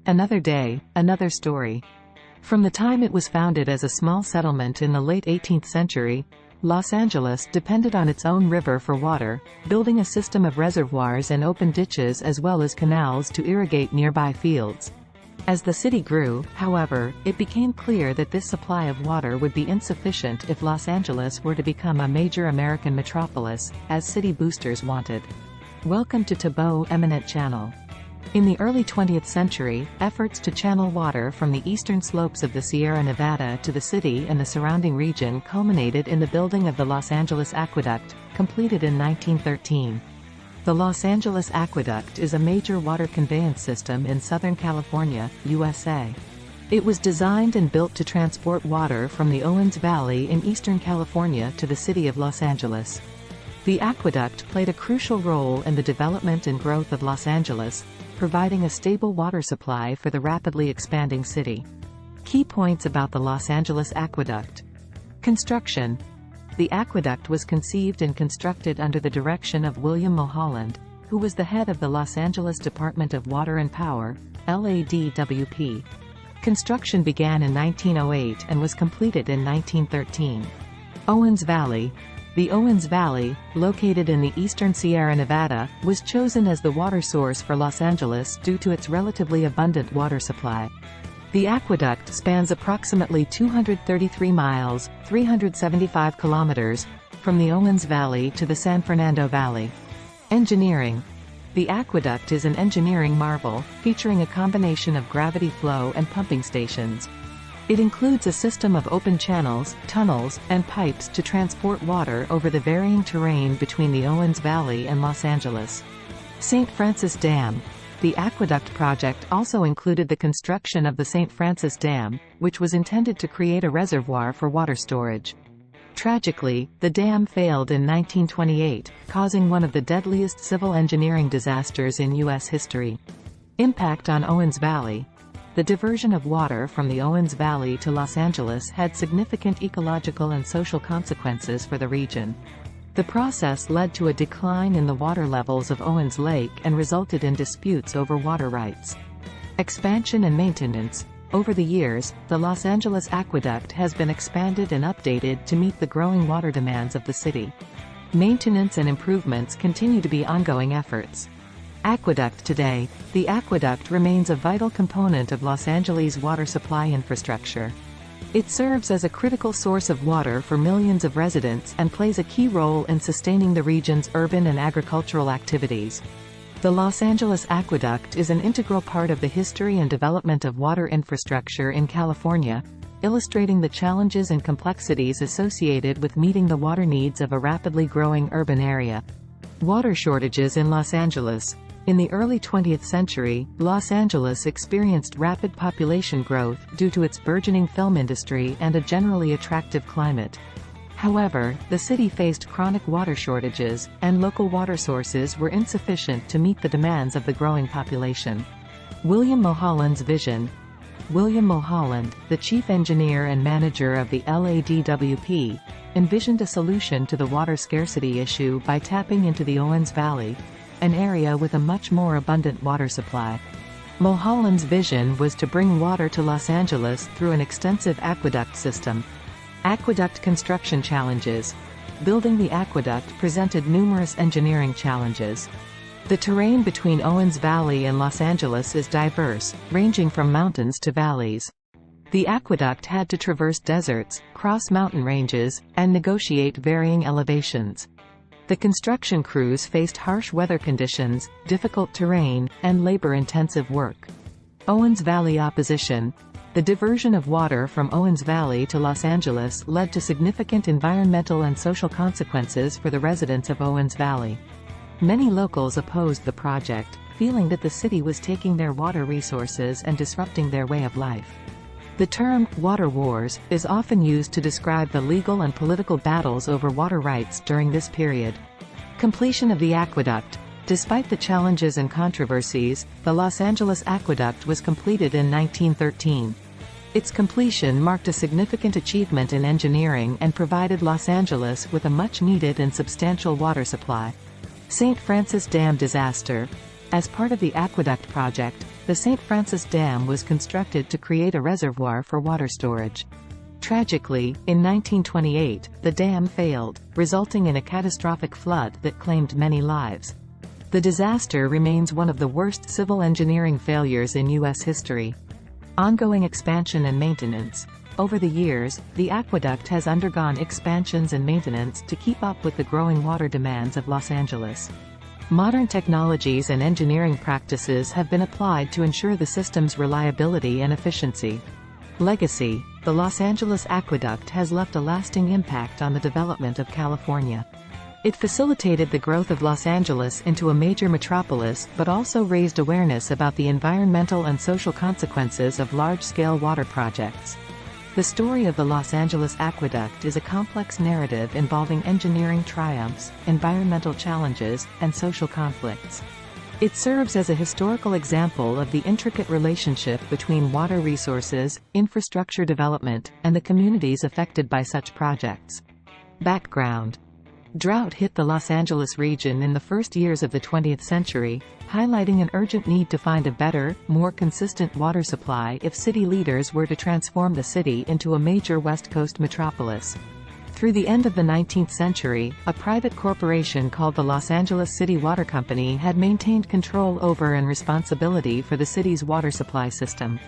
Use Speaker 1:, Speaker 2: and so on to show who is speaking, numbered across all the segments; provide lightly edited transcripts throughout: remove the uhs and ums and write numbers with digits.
Speaker 1: Another day, another story. From the time it was founded as a small settlement in the late 18th century, Los Angeles depended on its own river for water, building a system of reservoirs and open ditches as well as canals to irrigate nearby fields. As the city grew, however, it became clear that this supply of water would be insufficient if Los Angeles were to become a major American metropolis, as city boosters wanted. Welcome to Tabo Eminent Channel. In the early 20th century, efforts to channel water from the eastern slopes of the Sierra Nevada to the city and the surrounding region culminated in the building of the Los Angeles Aqueduct, completed in 1913. The Los Angeles Aqueduct is a major water conveyance system in Southern California, USA. It was designed and built to transport water from the Owens Valley in eastern California to the city of Los Angeles. The aqueduct played a crucial role in the development and growth of Los Angeles, providing a stable water supply for the rapidly expanding city. Key points about the Los Angeles Aqueduct. Construction. The aqueduct was conceived and constructed under the direction of William Mulholland, who was the head of the Los Angeles Department of Water and Power, LADWP. Construction began in 1908 and was completed in 1913. Owens Valley. The Owens Valley, located in the eastern Sierra Nevada, was chosen as the water source for Los Angeles due to its relatively abundant water supply. The aqueduct spans approximately 233 miles, 375 kilometers, from the Owens Valley to the San Fernando Valley. Engineering. The aqueduct is an engineering marvel, featuring a combination of gravity flow and pumping stations. It includes a system of open channels, tunnels, and pipes to transport water over the varying terrain between the Owens Valley and Los Angeles. St. Francis Dam. The aqueduct project also included the construction of the St. Francis Dam, which was intended to create a reservoir for water storage. Tragically, the dam failed in 1928, causing one of the deadliest civil engineering disasters in U.S. history. Impact on Owens Valley. The diversion of water from the Owens Valley to Los Angeles had significant ecological and social consequences for the region. The process led to a decline in the water levels of Owens Lake and resulted in disputes over water rights. Expansion and maintenance. Over the years, the Los Angeles Aqueduct has been expanded and updated to meet the growing water demands of the city. Maintenance and improvements continue to be ongoing efforts. Aqueduct today. The aqueduct remains a vital component of Los Angeles' water supply infrastructure. It serves as a critical source of water for millions of residents and plays a key role in sustaining the region's urban and agricultural activities. The Los Angeles Aqueduct is an integral part of the history and development of water infrastructure in California, illustrating the challenges and complexities associated with meeting the water needs of a rapidly growing urban area. Water shortages in Los Angeles. In the early 20th century, Los Angeles experienced rapid population growth due to its burgeoning film industry and a generally attractive climate. However, the city faced chronic water shortages, and local water sources were insufficient to meet the demands of the growing population. William Mulholland's vision. William Mulholland, the chief engineer and manager of the LADWP, envisioned a solution to the water scarcity issue by tapping into the Owens Valley, an area with a much more abundant water supply. Mulholland's vision was to bring water to Los Angeles through an extensive aqueduct system. Aqueduct construction challenges. Building the aqueduct presented numerous engineering challenges. The terrain between Owens Valley and Los Angeles is diverse, ranging from mountains to valleys. The aqueduct had to traverse deserts, cross mountain ranges, and negotiate varying elevations. The construction crews faced harsh weather conditions, difficult terrain, and labor-intensive work. Owens Valley opposition. The diversion of water from Owens Valley to Los Angeles led to significant environmental and social consequences for the residents of Owens Valley. Many locals opposed the project, feeling that the city was taking their water resources and disrupting their way of life. The term, water wars, is often used to describe the legal and political battles over water rights during this period. Completion of the aqueduct. Despite the challenges and controversies, the Los Angeles Aqueduct was completed in 1913. Its completion marked a significant achievement in engineering and provided Los Angeles with a much-needed and substantial water supply. St. Francis Dam disaster. As part of the aqueduct project, the St. Francis Dam was constructed to create a reservoir for water storage. Tragically, in 1928, the dam failed, resulting in a catastrophic flood that claimed many lives. The disaster remains one of the worst civil engineering failures in U.S. history. Ongoing expansion and maintenance. Over the years, the aqueduct has undergone expansions and maintenance to keep up with the growing water demands of Los Angeles. Modern technologies and engineering practices have been applied to ensure the system's reliability and efficiency. Legacy. The Los Angeles Aqueduct has left a lasting impact on the development of California. It facilitated the growth of Los Angeles into a major metropolis, but also raised awareness about the environmental and social consequences of large-scale water projects. The story of the Los Angeles Aqueduct is a complex narrative involving engineering triumphs, environmental challenges, and social conflicts. It serves as a historical example of the intricate relationship between water resources, infrastructure development, and the communities affected by such projects. Background. Drought hit the Los Angeles region in the first years of the 20th century, highlighting an urgent need to find a better, more consistent water supply if city leaders were to transform the city into a major West Coast metropolis. Through the end of the 19th century, a private corporation called the Los Angeles City Water Company had maintained control over and responsibility for the city's water supply system.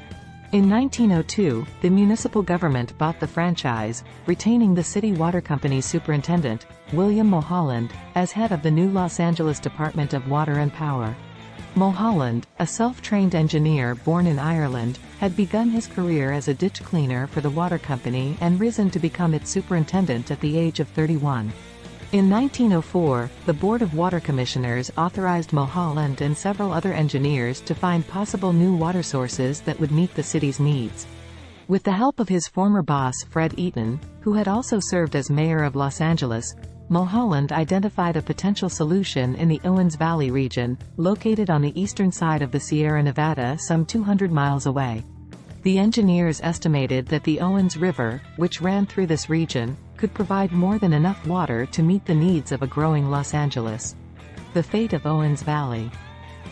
Speaker 1: In 1902, the municipal government bought the franchise, retaining the city water company's superintendent, William Mulholland, as head of the new Los Angeles Department of Water and Power. Mulholland, a self-trained engineer born in Ireland, had begun his career as a ditch cleaner for the water company and risen to become its superintendent at the age of 31. In 1904, the Board of Water Commissioners authorized Mulholland and several other engineers to find possible new water sources that would meet the city's needs. With the help of his former boss Fred Eaton, who had also served as mayor of Los Angeles, Mulholland identified a potential solution in the Owens Valley region, located on the eastern side of the Sierra Nevada some 200 miles away. The engineers estimated that the Owens River, which ran through this region, could provide more than enough water to meet the needs of a growing Los Angeles. The fate of Owens Valley.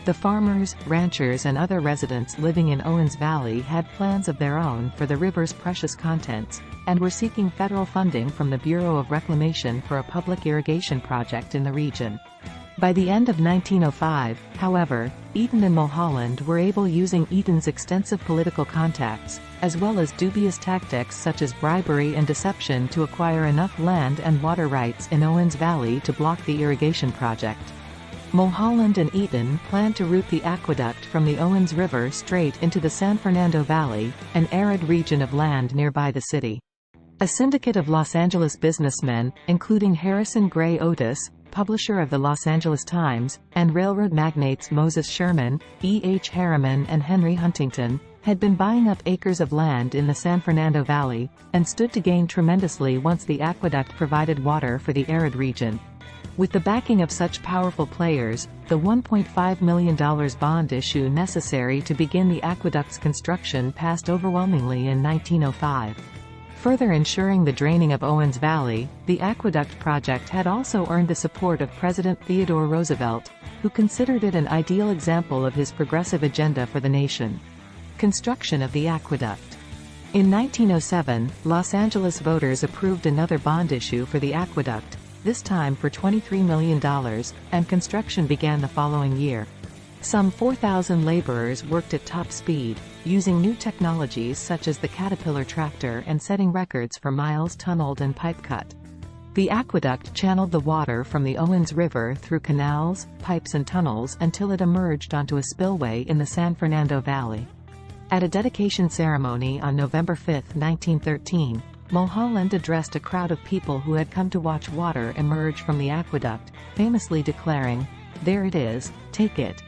Speaker 1: The farmers, ranchers and other residents living in Owens Valley had plans of their own for the river's precious contents, and were seeking federal funding from the Bureau of Reclamation for a public irrigation project in the region. By the end of 1905, however, Eaton and Mulholland were able, using Eaton's extensive political contacts, as well as dubious tactics such as bribery and deception, to acquire enough land and water rights in Owens Valley to block the irrigation project. Mulholland and Eaton planned to route the aqueduct from the Owens River straight into the San Fernando Valley, an arid region of land nearby the city. A syndicate of Los Angeles businessmen, including Harrison Gray Otis, publisher of the Los Angeles Times, and railroad magnates Moses Sherman, E. H. Harriman and Henry Huntington, had been buying up acres of land in the San Fernando Valley, and stood to gain tremendously once the aqueduct provided water for the arid region. With the backing of such powerful players, the $1.5 million bond issue necessary to begin the aqueduct's construction passed overwhelmingly in 1905. Further ensuring the draining of Owens Valley, the aqueduct project had also earned the support of President Theodore Roosevelt, who considered it an ideal example of his progressive agenda for the nation. Construction of the aqueduct. In 1907, Los Angeles voters approved another bond issue for the aqueduct, this time for $23 million, and construction began the following year. Some 4,000 laborers worked at top speed, using new technologies such as the Caterpillar tractor and setting records for miles tunneled and pipe cut. The aqueduct channeled the water from the Owens River through canals, pipes and tunnels until it emerged onto a spillway in the San Fernando Valley. At a dedication ceremony on November 5, 1913, Mulholland addressed a crowd of people who had come to watch water emerge from the aqueduct, famously declaring, "There it is, take it."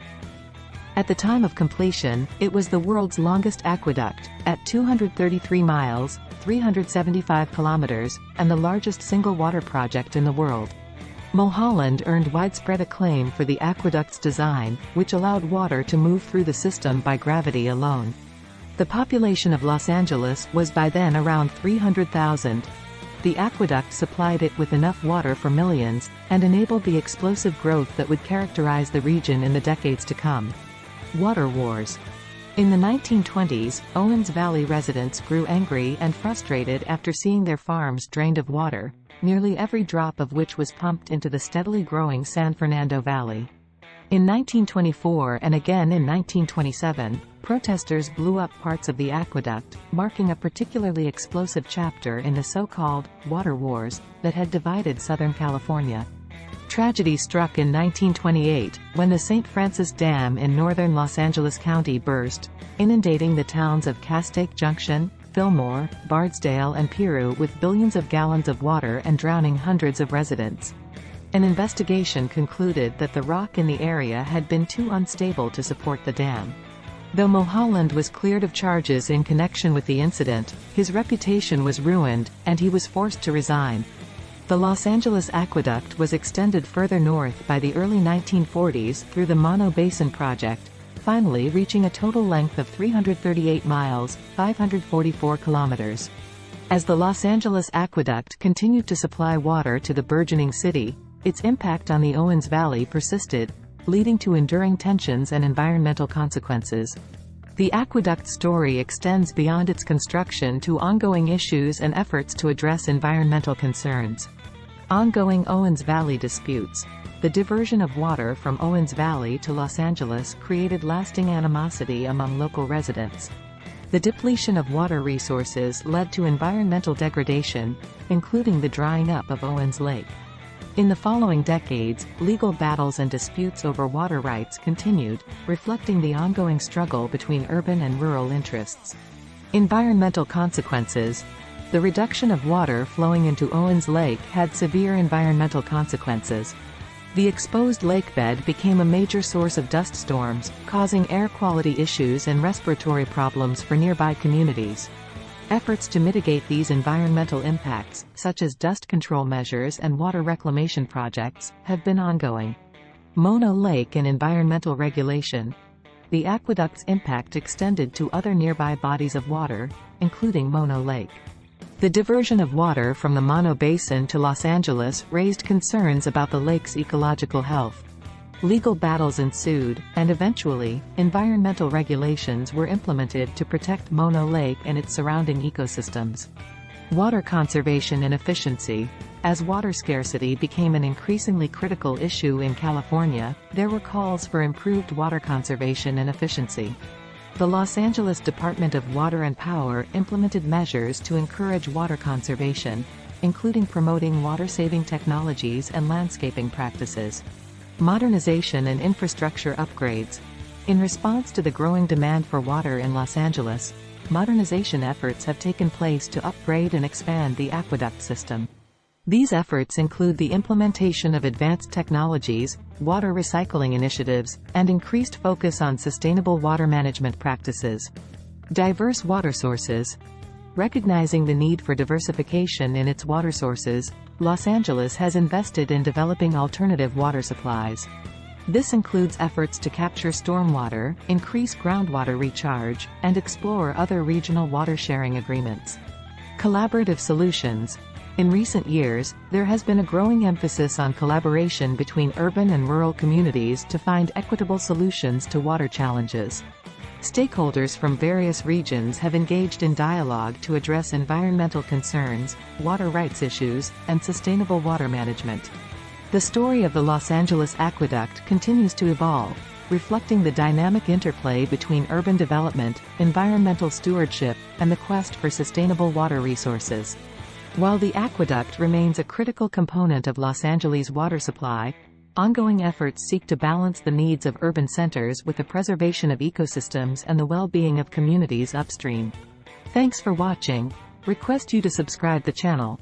Speaker 1: At the time of completion, it was the world's longest aqueduct, at 233 miles, 375 kilometers, and the largest single water project in the world. Mulholland earned widespread acclaim for the aqueduct's design, which allowed water to move through the system by gravity alone. The population of Los Angeles was by then around 300,000. The aqueduct supplied it with enough water for millions, and enabled the explosive growth that would characterize the region in the decades to come. Water wars. In the 1920s, Owens Valley residents grew angry and frustrated after seeing their farms drained of water, nearly every drop of which was pumped into the steadily growing San Fernando Valley. In 1924 and again in 1927, protesters blew up parts of the aqueduct, marking a particularly explosive chapter in the so-called water wars that had divided Southern California. Tragedy struck in 1928, when the St. Francis Dam in northern Los Angeles County burst, inundating the towns of Castaic Junction, Fillmore, Bardesdale and Piru with billions of gallons of water and drowning hundreds of residents. An investigation concluded that the rock in the area had been too unstable to support the dam. Though Mulholland was cleared of charges in connection with the incident, his reputation was ruined, and he was forced to resign. The Los Angeles Aqueduct was extended further north by the early 1940s through the Mono Basin Project, finally reaching a total length of 338 miles, 544 kilometers. As the Los Angeles Aqueduct continued to supply water to the burgeoning city, its impact on the Owens Valley persisted, leading to enduring tensions and environmental consequences. The aqueduct story extends beyond its construction to ongoing issues and efforts to address environmental concerns. Ongoing Owens Valley disputes. The diversion of water from Owens Valley to Los Angeles created lasting animosity among local residents. The depletion of water resources led to environmental degradation, including the drying up of Owens Lake. In the following decades, legal battles and disputes over water rights continued, reflecting the ongoing struggle between urban and rural interests. Environmental consequences. The reduction of water flowing into Owens Lake had severe environmental consequences. The exposed lakebed became a major source of dust storms, causing air quality issues and respiratory problems for nearby communities. Efforts to mitigate these environmental impacts, such as dust control measures and water reclamation projects, have been ongoing. Mono Lake and environmental regulation. The aqueduct's impact extended to other nearby bodies of water, including Mono Lake. The diversion of water from the Mono Basin to Los Angeles raised concerns about the lake's ecological health. Legal battles ensued, and eventually, environmental regulations were implemented to protect Mono Lake and its surrounding ecosystems. Water conservation and efficiency. As water scarcity became an increasingly critical issue in California, there were calls for improved water conservation and efficiency. The Los Angeles Department of Water and Power implemented measures to encourage water conservation, including promoting water-saving technologies and landscaping practices. Modernization and infrastructure upgrades. In response to the growing demand for water in Los Angeles, modernization efforts have taken place to upgrade and expand the aqueduct system. These efforts include the implementation of advanced technologies, water recycling initiatives, and increased focus on sustainable water management practices. Diverse water sources. Recognizing the need for diversification in its water sources, Los Angeles has invested in developing alternative water supplies. This includes efforts to capture stormwater, increase groundwater recharge, and explore other regional water-sharing agreements. Collaborative solutions. In recent years, there has been a growing emphasis on collaboration between urban and rural communities to find equitable solutions to water challenges. Stakeholders from various regions have engaged in dialogue to address environmental concerns, water rights issues, and sustainable water management. The story of the Los Angeles Aqueduct continues to evolve, reflecting the dynamic interplay between urban development, environmental stewardship, and the quest for sustainable water resources. While the aqueduct remains a critical component of Los Angeles' water supply, ongoing efforts seek to balance the needs of urban centers with the preservation of ecosystems and the well-being of communities upstream. Thanks for watching. Request you to subscribe the channel.